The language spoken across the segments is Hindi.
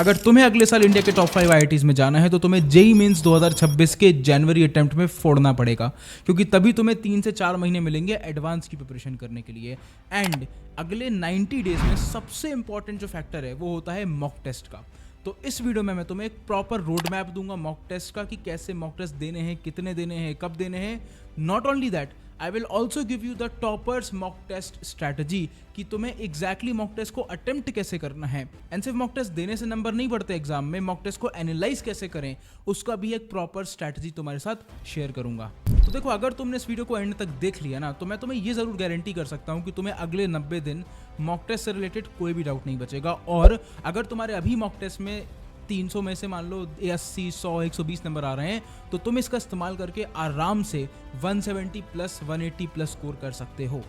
अगर तुम्हें अगले साल इंडिया के टॉप 5 आईआईटीज में जाना है तो तुम्हें जेई मेंस 2026 के जनवरी अटेम्प्ट में फोड़ना पड़ेगा, क्योंकि तभी तुम्हें 3 से 4 महीने मिलेंगे एडवांस की प्रिपरेशन करने के लिए। एंड अगले 90 डेज में सबसे इंपॉर्टेंट जो फैक्टर है वो होता है मॉक टेस्ट का। तो इस वीडियो में मैं तुम्हें एक प्रॉपर रोड मैप दूंगा मॉक टेस्ट का कि कैसे मॉक टेस्ट देने हैं, कितने देने हैं, कब देने हैं। Not only that, I will also give you the toppers mock test strategy कि तुम्हें एग्जैक्टली मॉक टेस्ट को अटेम्प्ट कैसे करना है। एंड सिर्फ मॉक टेस्ट देने से नंबर नहीं बढ़ते एग्जाम में, मॉक टेस्ट को एनालाइज कैसे करें उसका भी एक प्रॉपर स्ट्रैटेजी तुम्हारे साथ शेयर करूंगा। तो देखो, अगर तुमने इस वीडियो को एंड तक देख लिया ना, तो मैं तुम्हें ये जरूर गारंटी कर सकता हूँ कि तुम्हें अगले 90 दिन मॉक टेस्ट से रिलेटेड कोई भी डाउट नहीं बचेगा। और अगर तुम्हारे अभी मॉक टेस्ट में 300 में से मान लो 80, 100, 120 नंबर आ रहे हैं, तो तुम इसका इस्तेमाल करके आराम से 170 प्लस 180 प्लस स्कोर कर सकते हो।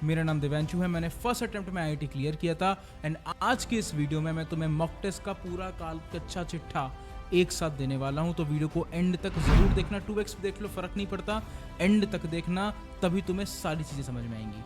मेरा नाम दिव्यांशु है, मैंने फर्स्ट अटेम्प्ट में आईआईटी क्लियर किया था। एंड आज के इस वीडियो में मैं तुम्हें मॉक टेस्ट का पूरा काल कच्चा चिट्ठा एक साथ देने वाला हूं। तो वीडियो को एंड तक जरूर देखना, 2x देख लो फर्क नहीं पड़ता, एंड तक देखना, तभी तुम्हें सारी चीजें समझ में आएंगी।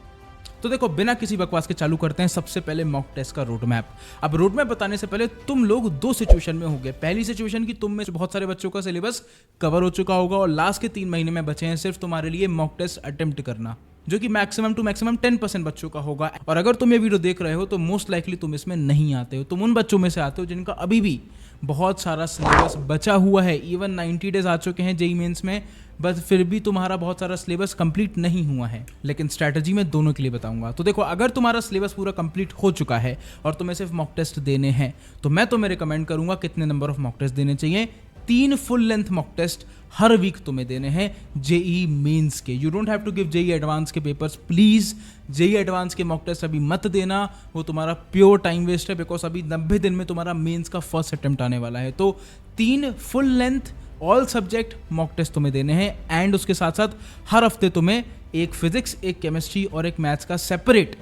तो देखो, बिना किसी बकवास के चालू करते हैं सबसे पहले मॉक टेस्ट का रोड मैप। अब रोड मैप बताने से पहले तुम लोग दो सिचुएशन में होंगे। पहली सिचुएशन की तुम में से बहुत सारे बच्चों का सिलेबस कवर हो चुका होगा और लास्ट के 3 महीने में बचे हैं सिर्फ तुम्हारे लिए मॉक टेस्ट अटेम्प्ट करना, जो कि मैक्सिमम टू मैक्सिमम 10% बच्चों का होगा। और अगर तुम ये वीडियो देख रहे हो तो मोस्ट लाइकली तुम इसमें नहीं आते हो, तुम उन बच्चों में से आते हो जिनका अभी भी बहुत सारा सिलेबस बचा हुआ है। इवन 90 डेज आ चुके हैं जेई मेंस में, बस फिर भी तुम्हारा बहुत सारा सिलेबस कंप्लीट नहीं हुआ है। लेकिन स्ट्रैटेजी मैं दोनों के लिए बताऊंगा। तो देखो, अगर तुम्हारा सिलेबस पूरा कंप्लीट हो चुका है और तुम्हें सिर्फ मॉक टेस्ट देने हैं, तो मैं तुम्हें रिकमेंड करूंगा कितने नंबर ऑफ मॉक टेस्ट देने चाहिए। 3 फुल लेंथ मॉक टेस्ट हर वीक तुम्हें देने हैं जेई मेंस के। You don't have to give JEE advance के पेपर्स, प्लीज। जेई एडवांस के मॉक टेस्ट अभी मत देना, वो तुम्हारा प्योर टाइम वेस्ट है, बिकॉज अभी 90 दिन में तुम्हारा मेंस का फर्स्ट अटेम्प्ट आने वाला है। तो 3 full length all subject mock test तुम्हें देने हैं। एंड उसके साथ साथ हर हफ्ते तुम्हें एक फिजिक्स, एक केमिस्ट्री और एक मैथ्स का separate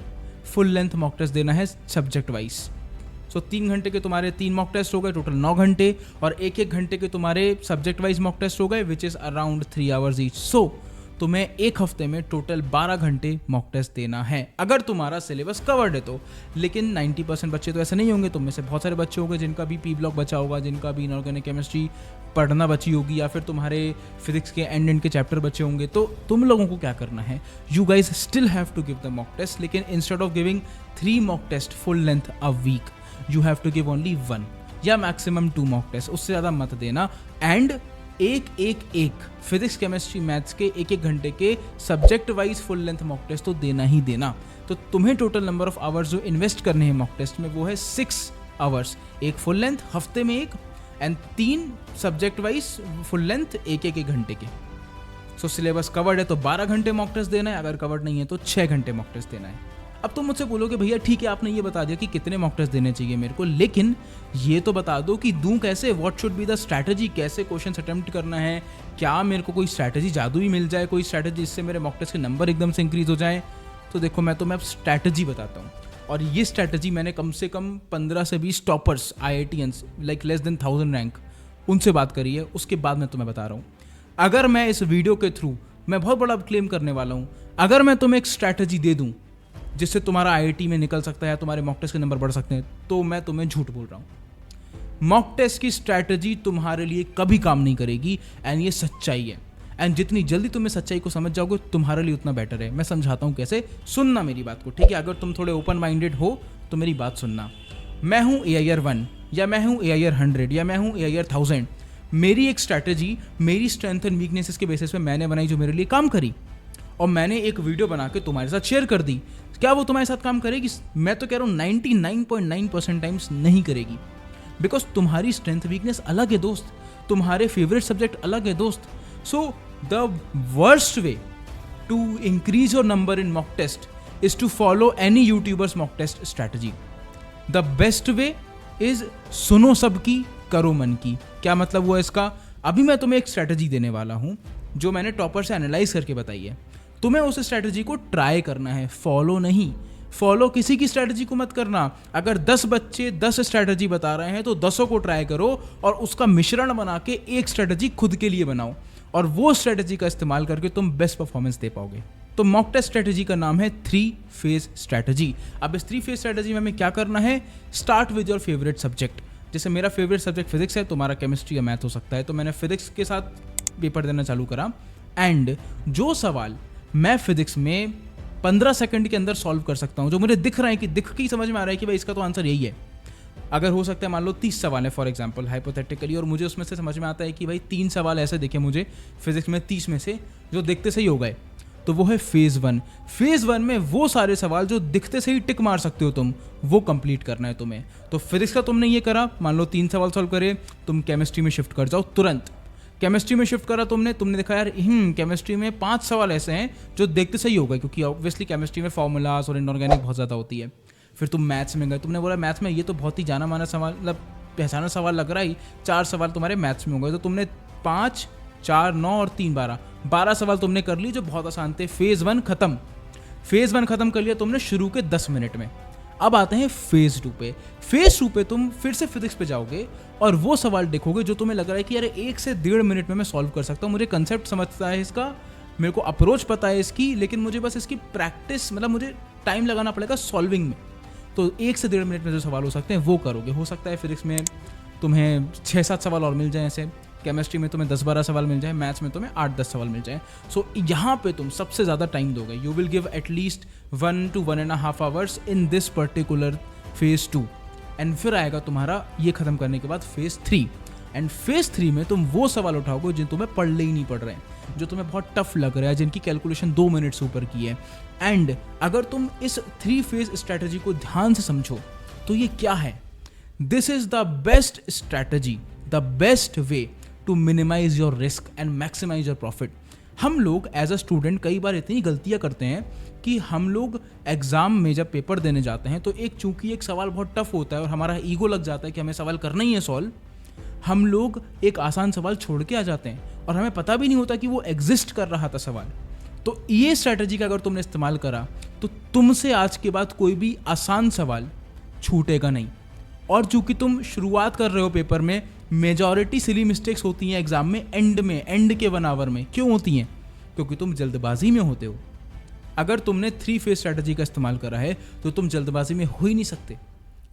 full length mock test देना है सब्जेक्ट वाइज। सो 3 घंटे के तुम्हारे 3 मॉक टेस्ट हो गए, टोटल 9 घंटे, और 1-1 घंटे के तुम्हारे सब्जेक्ट वाइज मॉक टेस्ट हो गए, which is around 3 hours each. So तुम्हें एक हफ्ते में टोटल 12 घंटे मॉक टेस्ट देना है, अगर तुम्हारा सिलेबस कवर्ड है तो। लेकिन 90% बच्चे तो ऐसे नहीं होंगे, तुम में से बहुत सारे बच्चे होंगे जिनका भी पी ब्लॉक बचा होगा, जिनका भी इनऑर्गेनिक केमिस्ट्री पढ़ना बची होगी, या फिर तुम्हारे फिजिक्स के एंड के चैप्टर बचे होंगे। तो तुम लोगों को क्या करना है, you guys still have to give the mock test, लेकिन instead of giving 3 mock test full length a week, you have to give only 1 या मैक्सिमम 2 मॉक टेस्ट, उससे ज़्यादा मत देना। एंड एक फिजिक्स, केमिस्ट्री, मैथ्स के 1-1 घंटे के subject wise full length mock test तो देना ही देना। तो तुम्हें टोटल नंबर ऑफ आवर्स जो इन्वेस्ट करने हैं मॉक टेस्ट में वो है 6 आवर्स, एक फुल लेंथ हफ्ते में एक, and 3 subject wise full length 1-1 घंटे के। सो सिलेबस कवर्ड है तो 12 घंटे मॉक टेस्ट देना है, अगर कवर्ड नहीं है तो 6 घंटे मॉक टेस्ट देना है। अब तुम मुझसे बोलोगे भैया ठीक है, आपने ये बता दिया कि कितने मॉक टेस्ट देने चाहिए मेरे को, लेकिन ये तो बता दो कि दूं कैसे, what should be the strategy, कैसे क्वेश्चन अटेम्प्ट करना है, क्या मेरे को कोई स्ट्रैटेजी जादू ही मिल जाए, कोई स्ट्रैटेजी जिससे मेरे मॉक टेस्ट के नंबर एकदम से इंक्रीज हो जाए। तो देखो, मैं तुम्हें अब स्ट्रैटेजी बताता हूँ, और ये स्ट्रैटेजी मैंने कम से कम 15 से 20 toppers IITians like less than 1000 rank उनसे बात करी है, उसके बाद मैं तुम्हें बता रहा हूँ। अगर मैं इस वीडियो के थ्रू, मैं बहुत बड़ा क्लेम करने वाला हूँ, अगर मैं तुम्हें एक स्ट्रैटेजी दे दूँ जिससे तुम्हारा IIT में निकल सकता है, तुम्हारे मॉक टेस्ट के नंबर बढ़ सकते हैं, तो मैं तुम्हें झूठ बोल रहा हूँ। मॉक टेस्ट की स्ट्रैटेजी तुम्हारे लिए कभी काम नहीं करेगी, एंड ये सच्चाई है। एंड जितनी जल्दी तुम इस सच्चाई को समझ जाओगे तुम्हारे लिए उतना बेटर है। मैं समझाता हूँ कैसे, सुनना मेरी बात को, ठीक है। अगर तुम थोड़े ओपन माइंडेड हो तो मेरी बात सुनना। मैं हूँ AIR 1 या मैं हूँ AIR 100 या मैं हूँ AIR 1000। मेरी एक स्ट्रैटेजी मेरी स्ट्रेंथ एंड वीकनेसेस के बेसिस पे मैंने बनाई, जो मेरे लिए काम करी, और मैंने एक वीडियो बना के तुम्हारे साथ शेयर कर दी। क्या वो तुम्हारे साथ काम करेगी? मैं तो कह रहा हूँ 99.9% टाइम्स नहीं करेगी, बिकॉज तुम्हारी स्ट्रेंथ वीकनेस अलग है दोस्त, तुम्हारे फेवरेट सब्जेक्ट अलग है दोस्त। So the worst way to increase your number in mock test is to follow any YouTubers mock test strategy. The best way is सुनो सबकी, करो मन की। क्या मतलब हुआ इसका? अभी मैं तुम्हें एक स्ट्रैटेजी देने वाला हूँ जो मैंने टॉपर से एनालाइज करके बताई है। तुम्हें उस स्ट्रैटेजी को ट्राई करना है, फॉलो नहीं। फॉलो किसी की स्ट्रैटेजी को मत करना। अगर 10 बच्चे 10 स्ट्रैटेजी बता रहे हैं तो 10 को ट्राई करो और उसका मिश्रण बना के एक स्ट्रैटेजी खुद के लिए बनाओ, और वो स्ट्रैटेजी का इस्तेमाल करके तुम बेस्ट परफॉर्मेंस दे पाओगे। तो मॉक टेस्ट स्ट्रैटेजी का नाम है 3 फेज स्ट्रैटेजी। अब इस 3 फेज स्ट्रैटेजी में हमें क्या करना है? Start with your favourite subject. जैसे मेरा फेवरेट सब्जेक्ट फिजिक्स है, तुम्हारा केमिस्ट्री या मैथ हो सकता है, तो मैंने फिजिक्स के साथ पेपर देना चालू करा। एंड जो सवाल मैं फिजिक्स में 15 सेकंड के अंदर सॉल्व कर सकता हूँ, जो मुझे दिख रहा है कि दिख के ही समझ में आ रहा है कि भाई इसका तो आंसर यही है। अगर हो सकता है मान लो 30 सवाल है फॉर एग्जांपल हाइपोथेटिकली, और मुझे उसमें से समझ में आता है कि भाई 3 सवाल ऐसे दिखे मुझे फिजिक्स में 30 में से जो दिखते से ही हो गए, तो वो है फेज़ 1। फेज़ 1 में वो सारे सवाल जो दिखते से ही टिक मार सकते हो तुम, वो कंप्लीट करना है तुम्हें। तो फिजिक्स का तुमने ये करा, मान लो 3 सवाल सॉल्व करे, तुम केमिस्ट्री में शिफ्ट कर जाओ तुरंत। केमिस्ट्री में शिफ्ट करा तुमने देखा यार केमिस्ट्री में 5 सवाल ऐसे हैं जो देखते सही हो गए, क्योंकि ऑब्वियसली केमिस्ट्री में फॉर्मूलाज और इनऑर्गेनिक बहुत ज़्यादा होती है। फिर तुम मैथ्स में गए, तुमने बोला मैथ्स में ये तो बहुत ही जाना माना सवाल, मतलब पहचाना सवाल लग रहा ही, 4 सवाल तुम्हारे मैथ्स में हो गए, तो तुमने 5, 4, 9 और 3, 12 सवाल तुमने कर लिए जो बहुत आसान थे। फेज़ 1 खत्म। फेज़ 1 खत्म कर लिया तुमने शुरू के 10 मिनट में। अब आते हैं फेज़ 2 पे। फेज़ 2 पे तुम फिर से फिजिक्स पे जाओगे और वो सवाल देखोगे जो तुम्हें लग रहा है कि यार 1 से 1.5 मिनट में मैं सॉल्व कर सकता हूँ, मुझे कंसेप्ट समझता है इसका, मेरे को अप्रोच पता है इसकी, लेकिन मुझे बस इसकी प्रैक्टिस, मतलब मुझे टाइम लगाना पड़ेगा सॉल्विंग में। तो 1 से 1.5 मिनट में जो सवाल हो सकते हैं वो करोगे। हो सकता है फिजिक्स में तुम्हें 6-7 सवाल और मिल जाए ऐसे, केमिस्ट्री में तुम्हें 10-12 सवाल मिल जाए, मैथ्स में तुम्हें 8-10 सवाल मिल जाए। सो यहाँ पे तुम सबसे ज़्यादा टाइम दोगे। You will give at least 1 to 1.5 hours in this particular phase 2। And फिर आएगा तुम्हारा ये खत्म करने के बाद फेज़ 3। एंड फेज़ 3 में तुम वो सवाल उठाओगे जिन तुम्हें पढ़ने ही नहीं पड़ रहे हैं, जो तुम्हें बहुत टफ लग रहा है, जिनकी कैलकुलेशन 2 मिनट से ऊपर की है। एंड अगर तुम इस 3 फेज स्ट्रैटेजी को ध्यान से समझो तो ये क्या है, this is the best strategy, the best way to minimise your risk and maximise your profit. हम लोग एज अ स्टूडेंट कई बार इतनी गलतियां करते हैं कि हम लोग एग्जाम में जब पेपर देने जाते हैं तो चूंकि एक सवाल बहुत टफ होता है और हमारा ईगो लग जाता है कि हमें सवाल करना ही है सॉल्व, हम लोग एक आसान सवाल छोड़ के आ जाते हैं और हमें पता भी नहीं होता कि वो एग्जिस्ट कर रहा था सवाल। तो ये स्ट्रैटेजी का अगर तुमने इस्तेमाल करा तो तुमसे आज के बाद कोई भी आसान सवाल छूटेगा नहीं। और चूंकि तुम शुरुआत कर रहे हो पेपर में, मेजॉरिटी सिली मिस्टेक्स होती हैं एग्जाम में एंड के 1 आवर में। क्यों होती हैं? क्योंकि तुम जल्दबाजी में होते हो। अगर तुमने 3 फेज स्ट्रैटेजी का इस्तेमाल करा है तो तुम जल्दबाजी में हो ही नहीं सकते।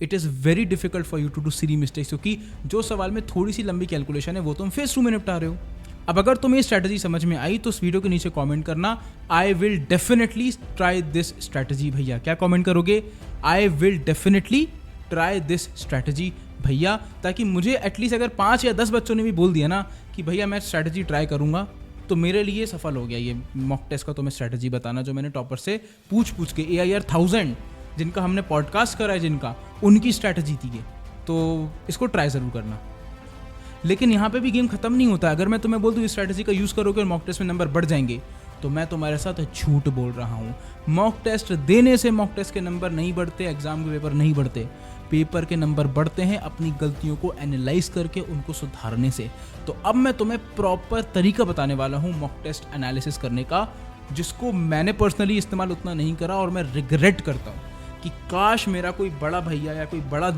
It is very difficult for you to do silly mistakes, क्योंकि जो सवाल में थोड़ी सी लंबी कैलकुलेशन है वो तुम फेज 2 में निपटा रहे हो। अब अगर तुम्हें स्ट्रैटेजी समझ में आई तो इस वीडियो के नीचे कमेंट करना, I will definitely try this strategy भैया। क्या कमेंट करोगे? I will definitely try this strategy भैया, ताकि मुझे एटलीस्ट अगर 5 या 10 बच्चों ने भी बोल दिया ना कि भैया मैं स्ट्रैटेजी ट्राई करूँगा, तो मेरे लिए सफल हो गया ये मॉक टेस्ट का तुम्हें स्ट्रैटेजी बताना, जो मैंने टॉपर से पूछ के AIR 1000 जिनका हमने पॉडकास्ट करा है, जिनका उनकी स्ट्रैटेजी थी ये। तो इसको ट्राई ज़रूर करना। लेकिन यहाँ पे भी गेम खत्म नहीं होता। अगर मैं तुम्हें बोल दूँ इस स्ट्रैटेजी का यूज़ करोगे और मॉक टेस्ट में नंबर बढ़ जाएंगे, तो मैं तुम्हारे साथ झूठ बोल रहा हूँ। मॉक टेस्ट देने से मॉक टेस्ट के नंबर नहीं बढ़ते, एग्जाम के पेपर नहीं बढ़ते। पेपर के नंबर बढ़ते हैं अपनी गलतियों को एनालाइज करके उनको सुधारने से। तो अब मैं तुम्हें प्रॉपर तरीका बताने वाला हूँ मॉक टेस्ट एनालिसिस करने का, जिसको मैंने पर्सनली इस्तेमाल उतना नहीं करा और मैं रिग्रेट करता हूँ कि काश मेरा कोई बड़ा भैया या कोई बड़ी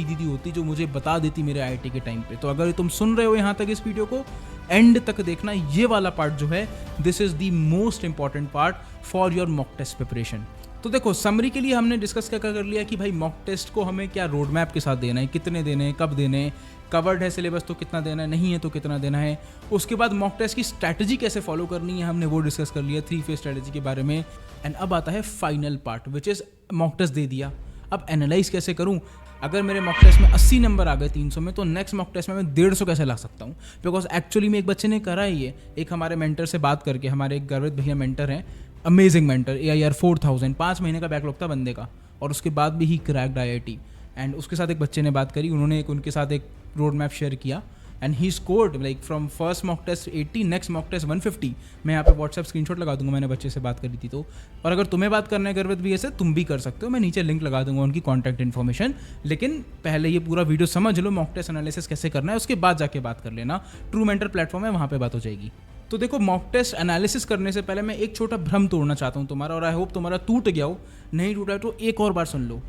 दीदी होती जो मुझे बता देती मेरे IIT के टाइम पे। तो अगर तुम सुन रहे हो यहाँ तक इस वीडियो को, एंड तक देखना। ये वाला पार्ट जो है, this is the most important part for your mock test preparation. तो देखो, समरी के लिए हमने डिस्कस क्या कर लिया कि भाई मॉक टेस्ट को हमें क्या रोड मैप के साथ देना है, कितने देने हैं, कब देने हैं, कवर्ड है सिलेबस तो कितना देना है, नहीं है तो कितना देना है। उसके बाद मॉक टेस्ट की स्ट्रैटेजी कैसे फॉलो करनी है, हमने वो डिस्कस कर लिया 3 फेज स्ट्रैटेजी के बारे में। एंड अब आता है final part, which is mock test दे दिया, अब एनालाइज कैसे करूँ। अगर मेरे मॉक टेस्ट में 80 नंबर आ गए 300 में, तो नेक्स्ट मॉक टेस्ट में मैं 150 कैसे ला सकता हूँ। बिकॉज एक्चुअली में एक बच्चे ने करा ही है, एक हमारे मेंटर से बात करके, हमारे एक गर्वित भैया मेंटर हैं, अमेजिंग मेंटर, AIR 4000, 5 महीने का बैकलॉग था बंदे का, और उसके बाद भी ही क्रैक्ड IIT। एंड उसके साथ एक बच्चे ने बात करी, उन्होंने उनके साथ एक रोड मैप शेयर किया, and he scored like from first mock test 80, next mock test 150। मैं यहाँ पे व्हाट्सएप स्क्रीनशॉट लगा दूंगा, मैंने बच्चे से बात करी थी तो। और अगर तुम्हें बात करना है गर्वित भैया से, तुम भी कर सकते हो, मैं नीचे लिंक लगा दूंगा उनकी कॉन्टैक्ट इन्फॉर्मेशन। लेकिन पहले ये पूरा वीडियो समझ लो मॉक टेस्ट एनालिसिस कैसे करना है, उसके बाद जाके बात कर लेना। ट्रू मेंटर प्लेटफॉर्म है, वहाँ पे बात हो जाएगी। तो देखो, मॉक टेस्ट एनालिसिस करने से पहले मैं एक छोटा भ्रम तोड़ना चाहता हूँ तुम्हारा, और आई होप तुम्हारा टूट गया हो। नहीं टूटा तो एक और बार सुन लो।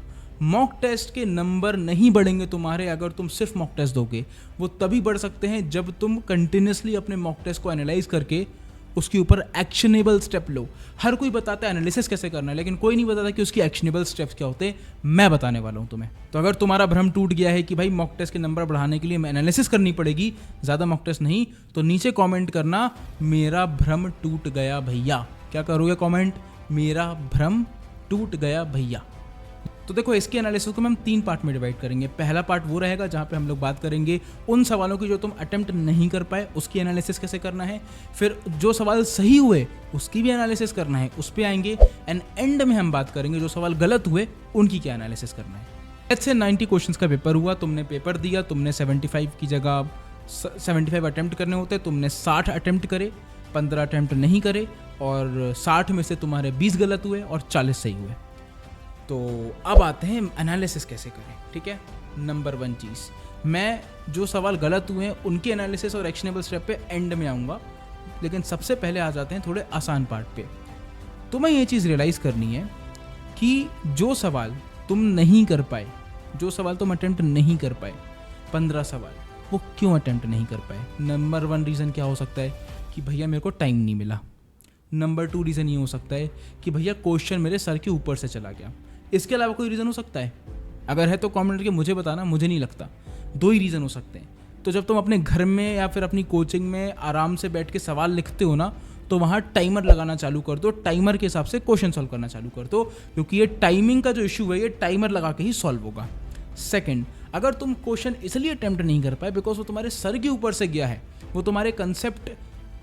मॉक टेस्ट के नंबर नहीं बढ़ेंगे तुम्हारे अगर तुम सिर्फ मॉक टेस्ट दोगे। वो तभी बढ़ सकते हैं जब तुम कंटिन्यूसली अपने मॉक टेस्ट को एनालाइज करके उसके ऊपर एक्शनेबल स्टेप लो। हर कोई बताता है एनालिसिस कैसे करना है, लेकिन कोई नहीं बताता कि उसकी एक्शनेबल स्टेप्स क्या होते हैं। मैं बताने वाला हूँ तुम्हें। तो अगर तुम्हारा भ्रम टूट गया है कि भाई मॉक टेस्ट के नंबर बढ़ाने के लिए एनालिसिस करनी पड़ेगी, ज़्यादा मॉक टेस्ट नहीं, तो नीचे कॉमेंट करना मेरा भ्रम टूट गया भैया। क्या करोगे कॉमेंट? मेरा भ्रम टूट गया भैया। तो देखो, इसके एनालिसिस को हम 3 पार्ट में डिवाइड करेंगे। पहला पार्ट वो रहेगा जहाँ पे हम लोग बात करेंगे उन सवालों की जो तुम अटेम्प्ट नहीं कर पाए, उसकी एनालिसिस कैसे करना है। फिर जो सवाल सही हुए उसकी भी एनालिसिस करना है, उस पर आएंगे। एंड एंड में हम बात करेंगे जो सवाल गलत हुए उनकी क्या एनालिसिस करना है। लेट्स से 90 क्वेश्चंस का पेपर हुआ, तुमने पेपर दिया, तुमने 75 की जगह 75 अटेम्प्ट करने होते, तुमने 60 अटेम्प्ट करे, 15 अटेम्प्ट नहीं करे, और 60 में से तुम्हारे 20 गलत हुए और 40 सही हुए। तो अब आते हैं एनालिसिस कैसे करें। ठीक है, नंबर 1 चीज़, मैं जो सवाल गलत हुए हैं उनके एनालिसिस और एक्शनेबल स्टेप पे एंड में आऊँगा, लेकिन सबसे पहले आ जाते हैं थोड़े आसान पार्ट पे। तुम्हें ये चीज़ रियलाइज़ करनी है कि जो सवाल तुम नहीं कर पाए, जो सवाल तुम अटेम्प्ट नहीं कर पाए, 15 सवाल, वो क्यों अटेम्प्ट नहीं कर पाए। नंबर 1 रीज़न क्या हो सकता है कि भैया मेरे को टाइम नहीं मिला। नंबर 2 रीज़न ये हो सकता है कि भैया क्वेश्चन मेरे सर के ऊपर से चला गया। इसके अलावा कोई रीज़न हो सकता है? अगर है तो कमेंट करके मुझे बताना, मुझे नहीं लगता। 2 ही रीज़न हो सकते हैं। तो जब तुम अपने घर में या फिर अपनी कोचिंग में आराम से बैठ के सवाल लिखते हो ना, तो वहाँ टाइमर लगाना चालू कर दो, टाइमर के हिसाब से क्वेश्चन सॉल्व करना चालू कर दो, क्योंकि ये टाइमिंग का जो इशू है ये टाइमर लगा के ही सॉल्व होगा। सेकेंड, अगर तुम क्वेश्चन इसलिए अटेम्प्ट नहीं कर पाए बिकॉज वो तुम्हारे सर के ऊपर से गया है, वो तुम्हारे कंसेप्ट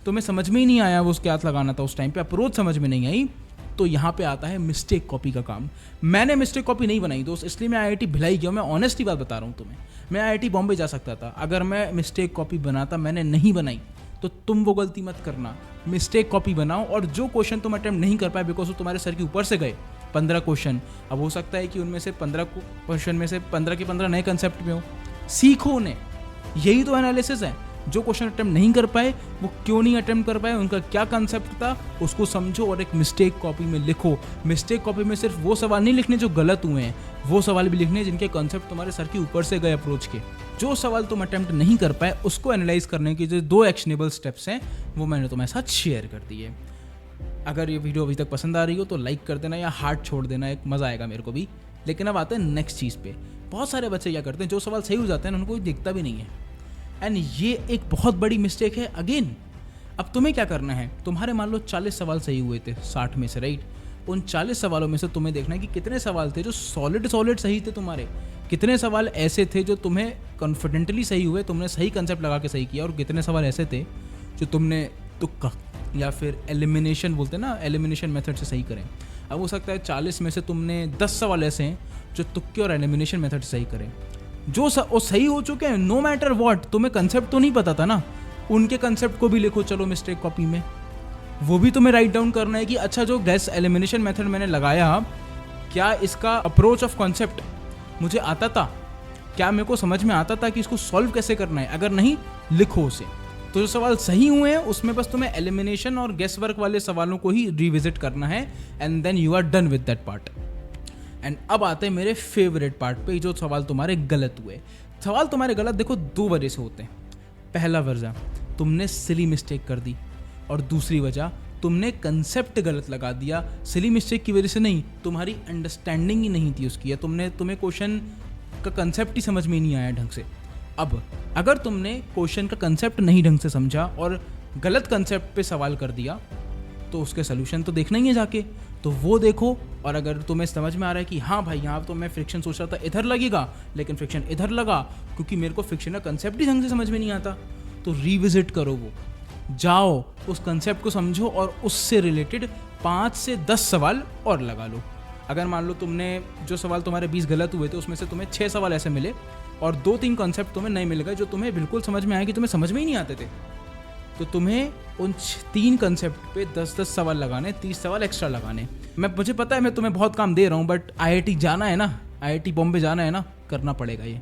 तुम्हें समझ में ही नहीं आया, वो उसके हाथ लगाना था उस टाइम पे, अप्रोच समझ में नहीं आई, तो यहाँ पे आता है मिस्टेक कॉपी का काम। मैंने मिस्टेक कॉपी नहीं बनाई दोस्त, इसलिए मैं IIT भिलाई गया। मैं ऑनेस्टली बात बता रहा हूँ तुम्हें। मैं IIT बॉम्बे जा सकता था, अगर मैं मिस्टेक कॉपी बनाता, मैंने नहीं बनाई, तो तुम वो गलती मत करना। मिस्टेक कॉपी बनाओ, और जो क्वेश्चन तुम अटेम्प्ट नहीं कर पाए बिकॉज वो तुम्हारे सर के ऊपर से गए, 15 क्वेश्चन, अब हो सकता है कि उनमें से 15 क्वेश्चन में से 15 के 15 नए कंसेप्ट में हो, सीखो उन्हें। यही तो एनालिसिस है। जो क्वेश्चन अटेम्प्ट नहीं कर पाए वो क्यों नहीं अटेम्प्ट कर पाए, उनका क्या कंसेप्ट था, उसको समझो और एक मिस्टेक कॉपी में लिखो। मिस्टेक कॉपी में सिर्फ वो सवाल नहीं लिखने जो गलत हुए हैं, वो सवाल भी लिखने जिनके कंसेप्ट तुम्हारे सर के ऊपर से गए अप्रोच के। जो सवाल तुम अटेम्प्ट नहीं कर पाए उसको एनालाइज करने की जो 2 एक्शनेबल स्टेप्स हैं वो मैंने तुम्हारे साथ शेयर कर दिए। अगर ये वीडियो अभी तक पसंद आ रही हो तो लाइक कर देना या हार्ट छोड़ देना, एक मज़ा आएगा मेरे को भी। लेकिन अब आते हैं नेक्स्ट चीज़ पे। बहुत सारे बच्चे क्या करते हैं, जो सवाल सही हो जाते हैं उनको कोई दिखता भी नहीं है, एंड ये एक बहुत बड़ी मिस्टेक है अगेन। अब तुम्हें क्या करना है, तुम्हारे मान लो 40 सवाल सही हुए थे 60 में से, राइट। उन 40 सवालों में से तुम्हें देखना है कि कितने सवाल थे जो सॉलिड सही थे तुम्हारे, कितने सवाल ऐसे थे जो तुम्हें कॉन्फिडेंटली सही हुए, तुमने सही कंसेप्ट लगा के सही किया, और कितने सवाल ऐसे थे जो तुमने तुक्का या फिर एलिमिनेशन बोलते हैं ना, एलिमिनेशन मेथड से सही करें। अब हो सकता है 40 में से तुमने 10 सवाल ऐसे हैं जो तुक्के और एलिमिनेशन मेथड से सही करें, जो वो सही हो चुके हैं। नो मैटर व्हाट, तुम्हें कंसेप्ट तो नहीं पता था ना, उनके कंसेप्ट को भी लिखो चलो मिस्टेक कॉपी में, वो भी तुम्हें राइट डाउन करना है कि अच्छा जो गैस एलिमिनेशन मेथड मैंने लगाया, क्या इसका अप्रोच ऑफ कॉन्सेप्ट मुझे आता था, क्या मेरे को समझ में आता था कि इसको सॉल्व कैसे करना है। अगर नहीं, लिखो उसे। तो जो सवाल सही हुए हैं उसमें बस तुम्हें एलिमिनेशन और गेस वर्क वाले सवालों को ही रिविजिट करना है, and then you are done with that part. And अब आते हैं मेरे फेवरेट पार्ट पे, जो सवाल तुम्हारे गलत हुए। सवाल तुम्हारे गलत देखो 2 वजह से होते हैं। पहला वजह, तुमने सिली मिस्टेक कर दी, और दूसरी वजह, तुमने कंसेप्ट गलत लगा दिया। सिली मिस्टेक की वजह से नहीं, तुम्हारी अंडरस्टैंडिंग ही नहीं थी उसकी, या तुम्हें क्वेश्चन का कंसेप्ट ही समझ में नहीं आया ढंग से। अब अगर तुमने क्वेश्चन का कंसेप्ट नहीं ढंग से समझा और गलत कंसेप्ट पे सवाल कर दिया, तो उसके सोल्यूशन तो देखना ही है जाके, तो वो देखो। और अगर तुम्हें समझ में आ रहा है कि हाँ भाई यहाँ तो मैं फ्रिक्शन सोच रहा था इधर लगेगा, लेकिन फ्रिक्शन इधर लगा क्योंकि मेरे को फ्रिक्शन का कंसेप्ट ही ढंग से समझ में नहीं आता, तो रिविजिट करो, वो जाओ उस कंसेप्ट को समझो और उससे रिलेटेड 5 से 10 सवाल और लगा लो। अगर मान लो तुमने जो सवाल तुम्हारे 20 गलत हुए थे उसमें से तुम्हें 6 सवाल ऐसे मिले और 2-3 कॉन्सेप्ट तुम्हें नहीं मिल गए जो तुम्हें बिल्कुल समझ में आए कि तुम्हें समझ में ही नहीं आते थे, तो तुम्हें उन 3 कंसेप्ट पे 10-10 सवाल लगाने, 30 सवाल एक्स्ट्रा लगाने। मुझे पता है मैं तुम्हें बहुत काम दे रहा हूँ, बट IIT जाना है ना, IIT बॉम्बे जाना है ना, करना पड़ेगा ये।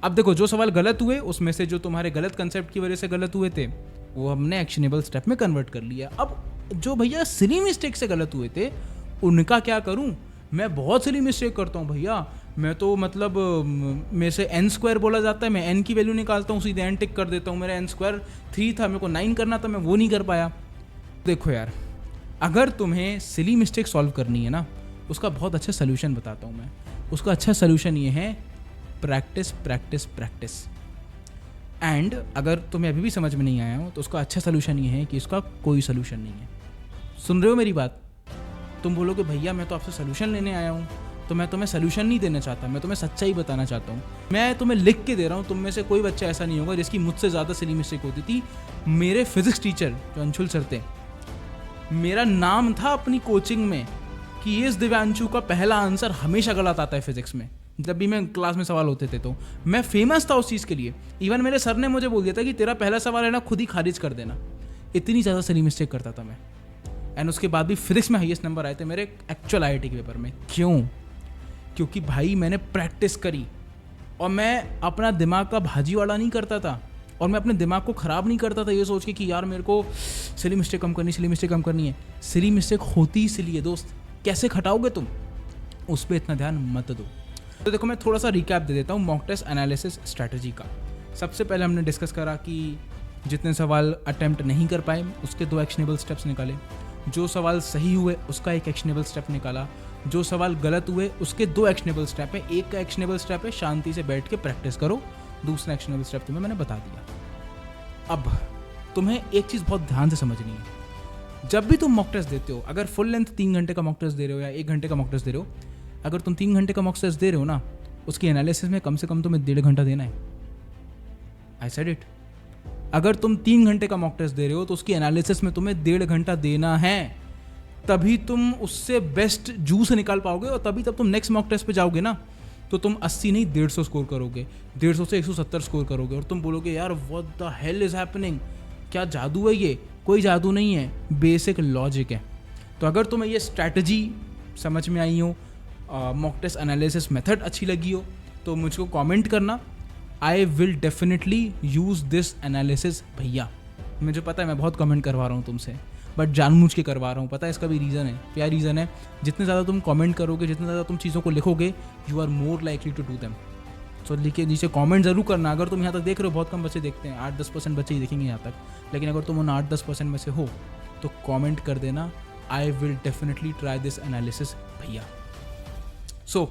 अब देखो, जो सवाल गलत हुए उसमें से जो तुम्हारे गलत कंसेप्ट की वजह से गलत हुए थे वो हमने एक्शनेबल स्टेप में कन्वर्ट कर लिया। अब जो भैया सिली मिस्टेक से गलत हुए थे उनका क्या करूं? मैं बहुत सिली मिस्टेक करता हूं भैया। मैं तो मतलब मेरे से n² बोला जाता है, मैं n की वैल्यू निकालता हूँ, सीधे n टिक कर देता हूँ। मेरा n² 3 था, मेरे को 9 करना था, मैं वो नहीं कर पाया। देखो यार, अगर तुम्हें सिली मिस्टेक सॉल्व करनी है ना, उसका बहुत अच्छा सोल्यूशन बताता हूँ मैं। उसका अच्छा सोल्यूशन ये है, प्रैक्टिस प्रैक्टिस प्रैक्टिस। एंड अगर तुम्हें अभी भी समझ में नहीं आया हो तो उसका अच्छा सोल्यूशन ये है कि इसका कोई सोल्यूशन नहीं है। सुन रहे हो मेरी बात? तुम बोलोगे भैया मैं तो आपसे सोल्यूशन लेने आया हूँ, तो मैं तुम्हें सोल्यूशन नहीं देना चाहता, मैं तुम्हें सच्चाई बताना चाहता हूँ। मैं तुम्हें लिख के दे रहा हूँ, तुम में से कोई बच्चा ऐसा नहीं होगा जिसकी मुझसे ज़्यादा सिली मिस्टेक होती थी। मेरे फिजिक्स टीचर जो अंशुल सर थे, मेरा नाम था अपनी कोचिंग में कि इस दिव्यांशु का पहला आंसर हमेशा गलत आता है फिजिक्स में। जब भी मैं क्लास में सवाल होते थे तो मैं फेमस था उस चीज़ के लिए। इवन मेरे सर ने मुझे बोल दिया था कि तेरा पहला सवाल है ना, खुद ही खारिज कर देना। इतनी ज़्यादा सिली मिस्टेक करता था मैं। एंड उसके बाद भी फिजिक्स में हाईएस्ट नंबर आए थे मेरे एक्चुअल आईआईटी के पेपर में। क्यों? क्योंकि भाई मैंने प्रैक्टिस करी, और मैं अपना दिमाग का भाजी वाला नहीं करता था, और मैं अपने दिमाग को ख़राब नहीं करता था ये सोच के कि यार मेरे को सिली मिस्टेक कम करनी, सिली मिस्टेक कम करनी है। सिली मिस्टेक होती ही इसलिए दोस्त, कैसे घटाओगे तुम, उस पर इतना ध्यान मत दो। तो देखो मैं थोड़ा सा रिकैप दे देता हूँ मॉक टेस्ट एनालिसिस स्ट्रैटेजी का। सबसे पहले हमने डिस्कस करा कि जितने सवाल अटेम्प्ट नहीं कर पाए उसके 2 एक्शनेबल स्टेप्स निकाले, जो सवाल सही हुए उसका 1 एक्शनेबल स्टेप निकाला, जो सवाल गलत हुए उसके 2 एक्शनेबल स्टेप है। एक का एक्शनेबल स्टेप है शांति से बैठ के प्रैक्टिस करो, दूसरा एक्शनेबल स्टेप तुम्हें मैंने बता दिया। अब तुम्हें एक चीज़ बहुत ध्यान से समझनी है, जब भी तुम मॉक टेस्ट देते हो, अगर फुल लेंथ 3 घंटे का मॉक टेस्ट दे रहे हो या 1 घंटे का मॉक टेस्ट दे रहे हो, अगर तुम 3 घंटे का मॉक टेस्ट दे रहे हो ना, उसकी एनालिसिस में कम से कम तुम्हें 1.5 घंटा देना है। I said it. अगर तुम 3 घंटे का मॉक टेस्ट दे रहे हो तो उसकी एनालिसिस में तुम्हें 1.5 घंटा देना है, तभी तुम उससे बेस्ट जूस निकाल पाओगे, और तभी तब तुम नेक्स्ट मॉक टेस्ट पे जाओगे ना तो तुम 80 नहीं 150 स्कोर करोगे, 150 से 170 स्कोर करोगे, और तुम बोलोगे यार what the hell is happening, क्या जादू है ये? कोई जादू नहीं है, बेसिक लॉजिक है। तो अगर तुम्हें ये स्ट्रैटेजी समझ में आई हो, मॉक टेस्ट एनालिसिस मेथड अच्छी लगी हो, तो मुझको कमेंट करना। I will definitely use this analysis भैया। मुझे पता है मैं बहुत कमेंट करवा रहा हूँ तुमसे, बट जानबूझ के करवा रहा हूँ। पता है इसका भी रीज़न है। क्या रीज़न है? जितने ज़्यादा तुम कमेंट करोगे, जितने ज़्यादा तुम चीज़ों को लिखोगे, you are more likely to do them. So लिखिए नीचे कमेंट ज़रूर करना। अगर तुम यहाँ तक देख रहे हो, बहुत कम बच्चे देखते हैं, 8-10% बच्चे ही देखेंगे यहाँ तक, लेकिन अगर तुम उन 8-10% में से हो तो कमेंट कर देना, I will definitely try this analysis भैया। सो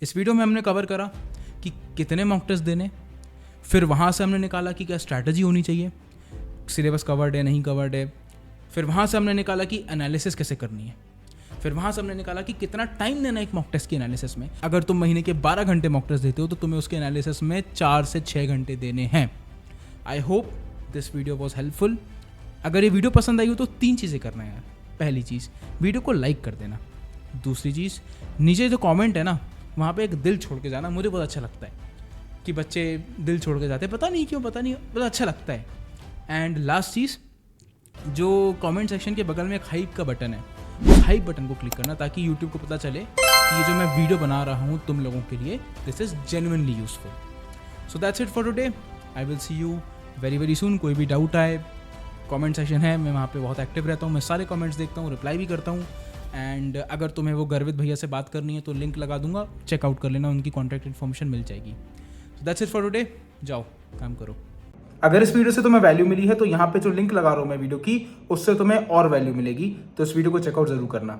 इस वीडियो में हमने कवर करा कि कितने मॉक टेस्ट देने, फिर वहाँ से हमने निकाला कि क्या स्ट्रैटेजी होनी चाहिए, सिलेबस कवर्ड है नहीं कवर्ड है, फिर वहाँ से हमने निकाला कि एनालिसिस कैसे करनी है, फिर वहाँ से हमने निकाला कि कितना टाइम देना एक मॉक टेस्ट की एनालिसिस में। अगर तुम महीने के 12 घंटे मॉक टेस्ट देते हो तो तुम्हें उसके एनालिसिस में 4 से 6 घंटे देने हैं। I hope this video was helpful. अगर ये वीडियो पसंद आई हो तो 3 चीज़ें करना है यार। पहली चीज़, वीडियो को लाइक कर देना। दूसरी चीज़, नीचे जो कमेंट है ना, वहाँ पे एक दिल छोड़ के जाना। मुझे बहुत अच्छा लगता है कि बच्चे दिल छोड़ के जाते हैं, पता नहीं क्यों, पता नहीं, बहुत अच्छा लगता है। एंड लास्ट चीज़, जो कमेंट सेक्शन के बगल में एक हाइप का बटन है, उस हाइप बटन को क्लिक करना, ताकि यूट्यूब को पता चले कि ये जो मैं वीडियो बना रहा हूँ तुम लोगों के लिए, this is genuinely useful. So that's it for today. I will see you very very soon. कोई भी डाउट आए, कमेंट सेक्शन है, मैं वहाँ पे बहुत एक्टिव रहता हूँ, मैं सारे कमेंट्स देखता हूँ, रिप्लाई भी करता हूँ। एंड अगर तुम्हें वो गर्वित भैया से बात करनी है तो लिंक लगा दूंगा, चेकआउट कर लेना, उनकी कॉन्टैक्ट इन्फॉर्मेशन मिल जाएगी। So that's it for today. जाओ काम करो। अगर इस वीडियो से तुम्हें वैल्यू मिली है तो यहाँ पे जो लिंक लगा रहा हूँ मैं वीडियो की, उससे तुम्हें और वैल्यू मिलेगी, तो इस वीडियो को चेकआउट जरूर करना।